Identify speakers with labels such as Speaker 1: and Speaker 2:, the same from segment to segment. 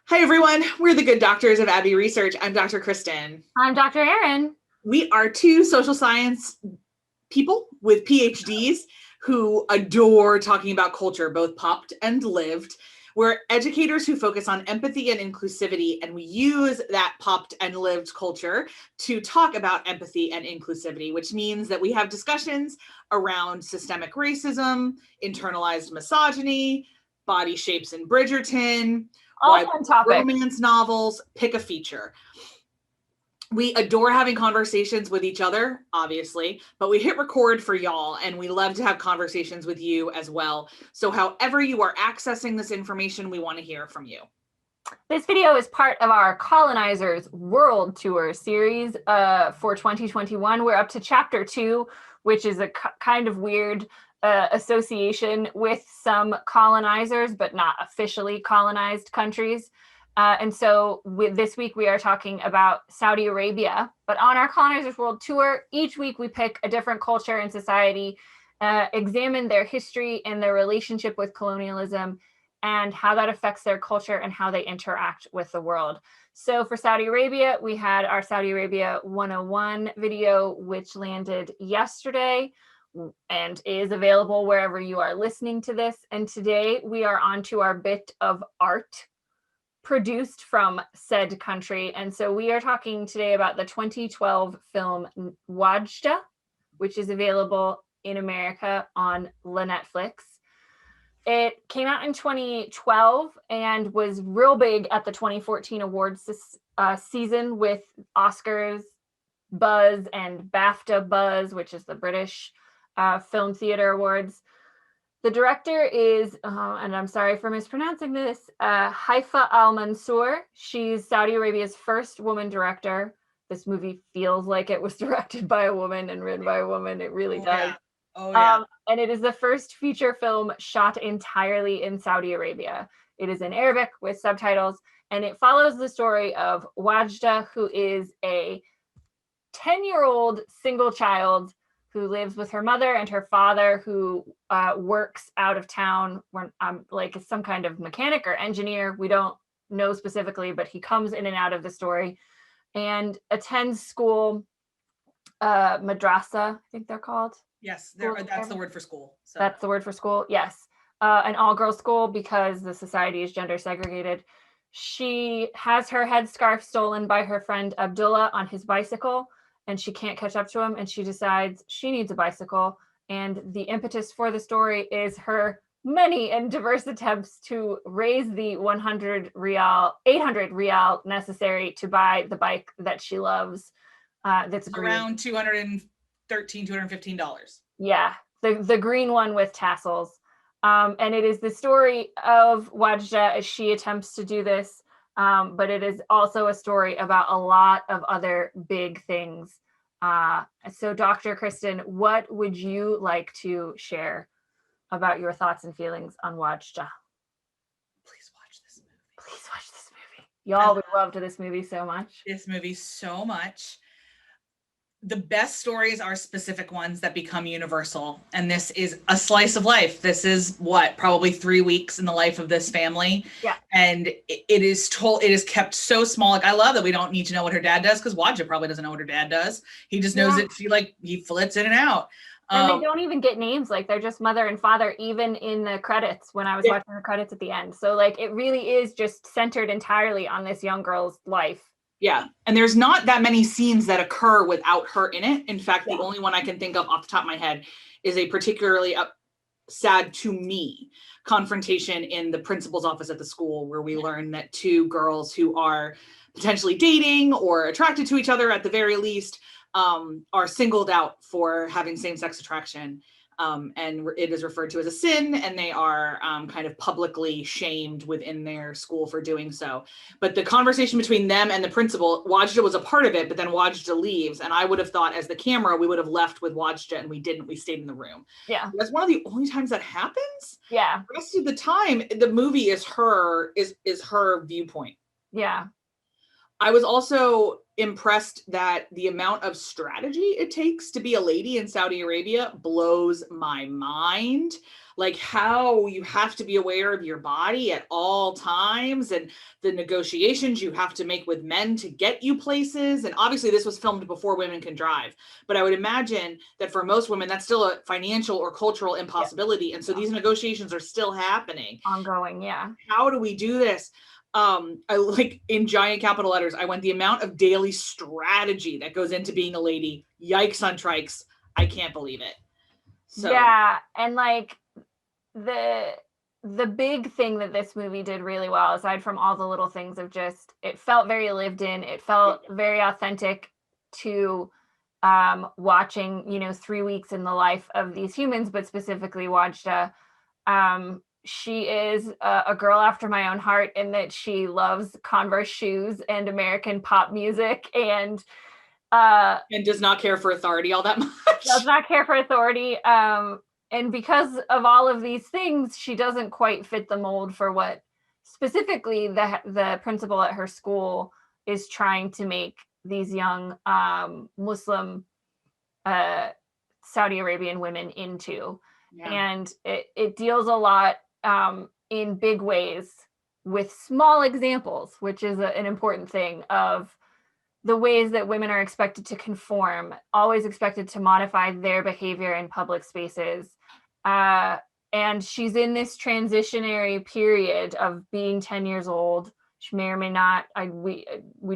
Speaker 1: Hi, everyone. We're the Good Doctors of Abbey Research. I'm Dr. Kristen.
Speaker 2: I'm Dr. Erin.
Speaker 1: We are two social science people with PhDs who adore talking about culture, both popped and lived. We're educators who focus on empathy and inclusivity, and we use that popped and lived culture to talk about empathy and inclusivity, which means that we have discussions around systemic racism, internalized misogyny, body shapes in Bridgerton,
Speaker 2: All
Speaker 1: why
Speaker 2: fun topics.
Speaker 1: romance novels, pick a feature. We adore having conversations with each other, obviously, but we hit record for y'all, and we love to have conversations with you as well. So however you are accessing this information, we want to hear from you.
Speaker 2: This video is part of our Colonizers World Tour series for 2021. We're up to Chapter 2, which is a kind of weird association with some colonizers, but not officially colonized countries. And so this week we are talking about Saudi Arabia. But on our Colonizers World Tour, each week we pick a different culture and society, examine their history and their relationship with colonialism, and how that affects their culture and how they interact with the world. So for Saudi Arabia, we had our Saudi Arabia 101 video, which landed yesterday and is available wherever you are listening to this. And today we are on to our bit of art produced from said country. And so we are talking today about the 2012 film Wadjda, which is available in America on Netflix. It came out in 2012 and was real big at the 2014 awards season with Oscars buzz and BAFTA buzz, which is the British Film Theatre Awards. The director is, and I'm sorry for mispronouncing this, Haifaa al-Mansour. She's Saudi Arabia's first woman director. This movie feels like it was directed by a woman and written by a woman. It really does.
Speaker 1: Yeah. Oh, yeah.
Speaker 2: And it is the first feature film shot entirely in Saudi Arabia. It is in Arabic with subtitles, and it follows the story of Wadjda, who is a 10-year-old single child who lives with her mother and her father, who works out of town, like some kind of mechanic or engineer. We don't know specifically, but he comes in and out of the story and attends school, madrasa, I think they're called.
Speaker 1: Yes, that's the word for school.
Speaker 2: So. That's the word for school, yes. An all-girls school because the society is gender segregated. She has her headscarf stolen by her friend Abdullah on his bicycle, and she can't catch up to him, and she decides she needs a bicycle. And the impetus for the story is her many and diverse attempts to raise the 800 rial necessary to buy the bike that she loves. That's
Speaker 1: around $215.
Speaker 2: Yeah, the green one with tassels. And it is the story of Wadjda as she attempts to do this. But it is also a story about a lot of other big things. So Dr. Kristen, what would you like to share about your thoughts and feelings on Wadjda?
Speaker 1: Please watch this movie.
Speaker 2: Please watch this movie. Y'all, we loved this movie so much.
Speaker 1: This movie so much. The best stories are specific ones that become universal. And this is a slice of life. This is probably 3 weeks in the life of this family.
Speaker 2: Yeah.
Speaker 1: And it is kept so small. Like, I love that we don't need to know what her dad does, because Wadjda probably doesn't know what her dad does. He just knows that he flits in and out.
Speaker 2: And they don't even get names. Like, they're just mother and father, even in the credits when I was watching the credits at the end. So like, it really is just centered entirely on this young girl's life.
Speaker 1: Yeah. And there's not that many scenes that occur without her in it. In fact, the only one I can think of off the top of my head is a particularly sad to me confrontation in the principal's office at the school, where we learn that two girls who are potentially dating or attracted to each other at the very least are singled out for having same-sex attraction. And it is referred to as a sin, and they are kind of publicly shamed within their school for doing so. But the conversation between them and the principal, Wadjda was a part of it, but then Wadjda leaves, and I would have thought, as the camera, we would have left with Wadjda, and we didn't. We stayed in the room.
Speaker 2: Yeah,
Speaker 1: that's one of the only times that happens.
Speaker 2: Yeah,
Speaker 1: the rest of the time, the movie is her viewpoint.
Speaker 2: Yeah.
Speaker 1: I was also impressed that the amount of strategy it takes to be a lady in Saudi Arabia blows my mind. Like how you have to be aware of your body at all times and the negotiations you have to make with men to get you places. And obviously, this was filmed before women can drive. But I would imagine that for most women, that's still a financial or cultural impossibility. And so these negotiations are still happening.
Speaker 2: Ongoing, yeah.
Speaker 1: How do we do this? I like in giant capital letters, I went the amount of daily strategy that goes into being a lady. Yikes on trikes. I can't believe it. So
Speaker 2: yeah, and like the big thing that this movie did really well, aside from all the little things of just, it felt very lived in, it felt very authentic to watching, 3 weeks in the life of these humans, but specifically Wadjda. She is a girl after my own heart in that she loves Converse shoes and American pop music and
Speaker 1: does not care for authority all that much.
Speaker 2: Does not care for authority. And because of all of these things, she doesn't quite fit the mold for what specifically the principal at her school is trying to make these young Muslim Saudi Arabian women into. Yeah. And it deals a lot in big ways with small examples, which is an important thing of the ways that women are expected to conform, always expected to modify their behavior in public spaces. And she's in this transitionary period of being 10 years old. She may or may not, we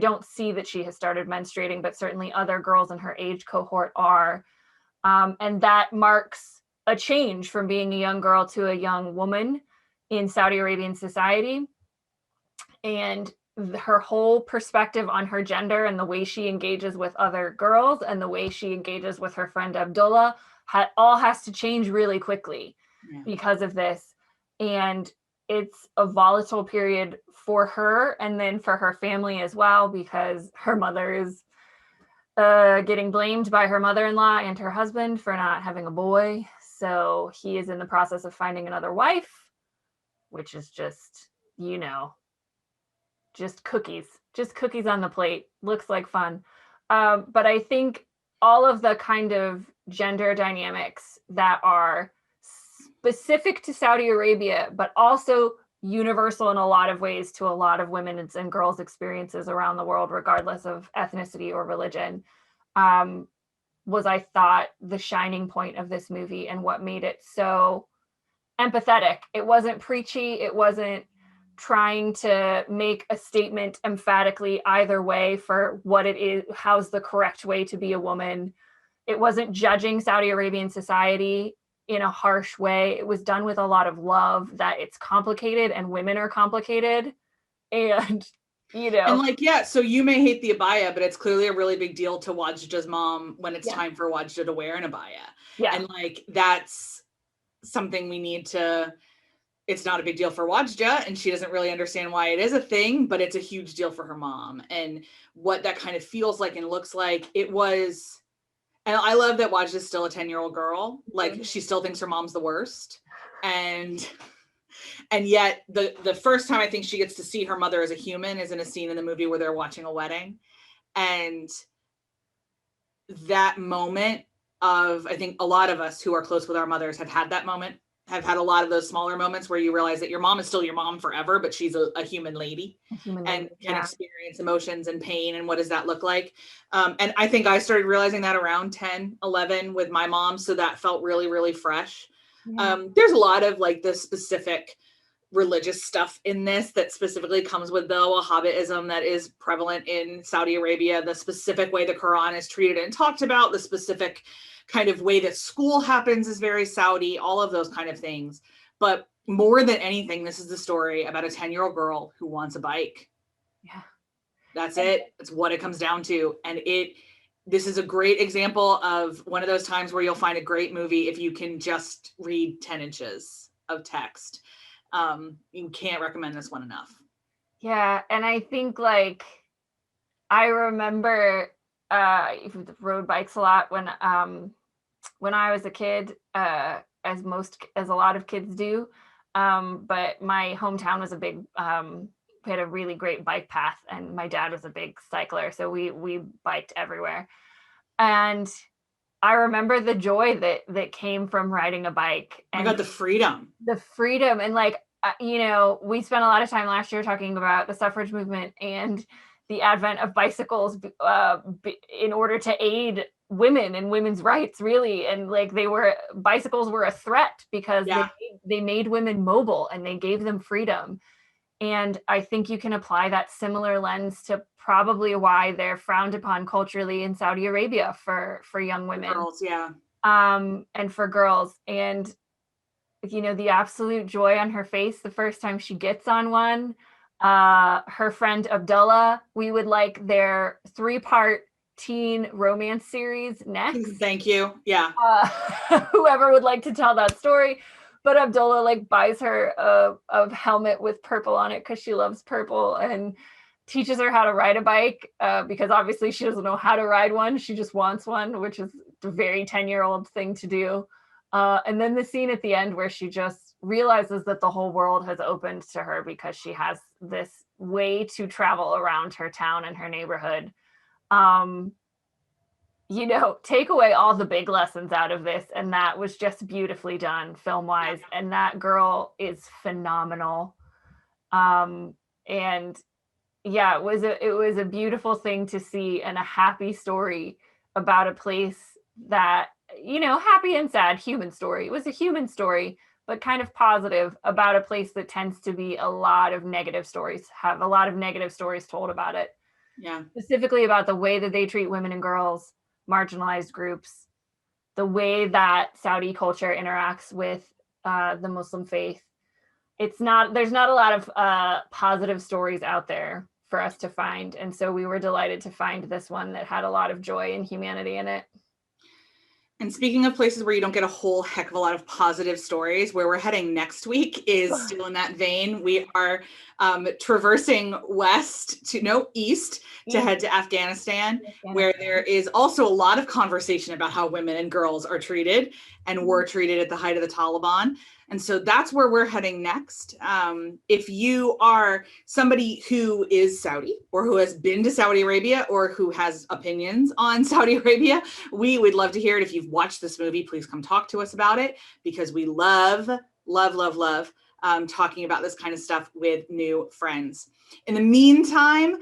Speaker 2: don't see that she has started menstruating, but certainly other girls in her age cohort are. And that marks a change from being a young girl to a young woman in Saudi Arabian society. And her whole perspective on her gender and the way she engages with other girls and the way she engages with her friend Abdullah all has to change really quickly because of this. And it's a volatile period for her and then for her family as well, because her mother is getting blamed by her mother-in-law and her husband for not having a boy. So he is in the process of finding another wife, which is just, just cookies on the plate. Looks like fun. But I think all of the kind of gender dynamics that are specific to Saudi Arabia, but also universal in a lot of ways to a lot of women's and girls' experiences around the world, regardless of ethnicity or religion, was, I thought, the shining point of this movie and what made it so empathetic. It wasn't preachy. It wasn't trying to make a statement emphatically either way for what it is, how's the correct way to be a woman. It wasn't judging Saudi Arabian society in a harsh way. It was done with a lot of love, that it's complicated and women are complicated. And,
Speaker 1: And so you may hate the abaya, but it's clearly a really big deal to Wadjda's mom when it's time for Wadjda to wear an abaya. Yeah. And that's something we need to, it's not a big deal for Wadjda, and she doesn't really understand why it is a thing, but it's a huge deal for her mom and what that kind of feels like and looks like. It was, and I love that Wadjda's still a 10-year-old girl. Like, she still thinks her mom's the worst. And yet the first time I think she gets to see her mother as a human is in a scene in the movie where they're watching a wedding. And that moment of, I think a lot of us who are close with our mothers have had that moment, have had a lot of those smaller moments where you realize that your mom is still your mom forever, but she's a human lady and can experience emotions and pain. And what does that look like? And I think I started realizing that around 10, 11 with my mom. So that felt really, really fresh. Yeah. There's a lot of the specific religious stuff in this that specifically comes with the Wahhabism that is prevalent in Saudi Arabia, the specific way the Quran is treated and talked about, the specific kind of way that school happens is very Saudi, all of those kind of things. But more than anything, this is the story about a 10-year-old girl who wants a bike. Yeah. That's it. It's what it comes down to. And this is a great example of one of those times where you'll find a great movie if you can just read 10 inches of text. You can't recommend this one enough. Yeah. And I think I remember rode bikes a lot when I was a kid, as a lot of kids do. But my hometown was a big
Speaker 2: had a really great bike path, and my dad was a big cycler, so we biked everywhere. And I remember the joy that came from riding a bike, and
Speaker 1: the freedom,
Speaker 2: and like, you know, we spent a lot of time last year talking about the suffrage movement and the advent of bicycles in order to aid women and women's rights, really. And like, bicycles were a threat because they made women mobile and they gave them freedom. And I think you can apply that similar lens to probably why they're frowned upon culturally in Saudi Arabia for young women.
Speaker 1: Girls,
Speaker 2: and for girls. And, you know, the absolute joy on her face the first time she gets on one. Her friend Abdullah, we would like their 3-part teen romance series next.
Speaker 1: Thank you. Yeah.
Speaker 2: Whoever would like to tell that story. But Abdullah like buys her a helmet with purple on it because she loves purple, and teaches her how to ride a bike because obviously she doesn't know how to ride one. She just wants one, which is a very 10-year-old thing to do. And then the scene at the end where she just realizes that the whole world has opened to her because she has this way to travel around her town and her neighborhood. You know, take away all the big lessons out of this, and that was just beautifully done film-wise. And that girl is phenomenal. And yeah, it was a beautiful thing to see, and a happy story about a place that, you know, happy and sad human story. It was a human story, but kind of positive, about a place that tends to be have a lot of negative stories told about it.
Speaker 1: Yeah.
Speaker 2: Specifically about the way that they treat women and girls, marginalized groups, the way that Saudi culture interacts with the Muslim faith. There's not a lot of positive stories out there for us to find. And so we were delighted to find this one that had a lot of joy and humanity in it.
Speaker 1: And speaking of places where you don't get a whole heck of a lot of positive stories, where we're heading next week is still in that vein. We are traversing east to head to Afghanistan, where there is also a lot of conversation about how women and girls are treated and were treated at the height of the Taliban. And so that's where we're heading next. If you are somebody who is Saudi, or who has been to Saudi Arabia, or who has opinions on Saudi Arabia, we would love to hear it. If you've watched this movie, please come talk to us about it, because we love talking about this kind of stuff with new friends. In the meantime,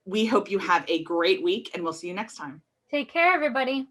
Speaker 1: we hope you have a great week, and we'll see you next time.
Speaker 2: Take care, everybody.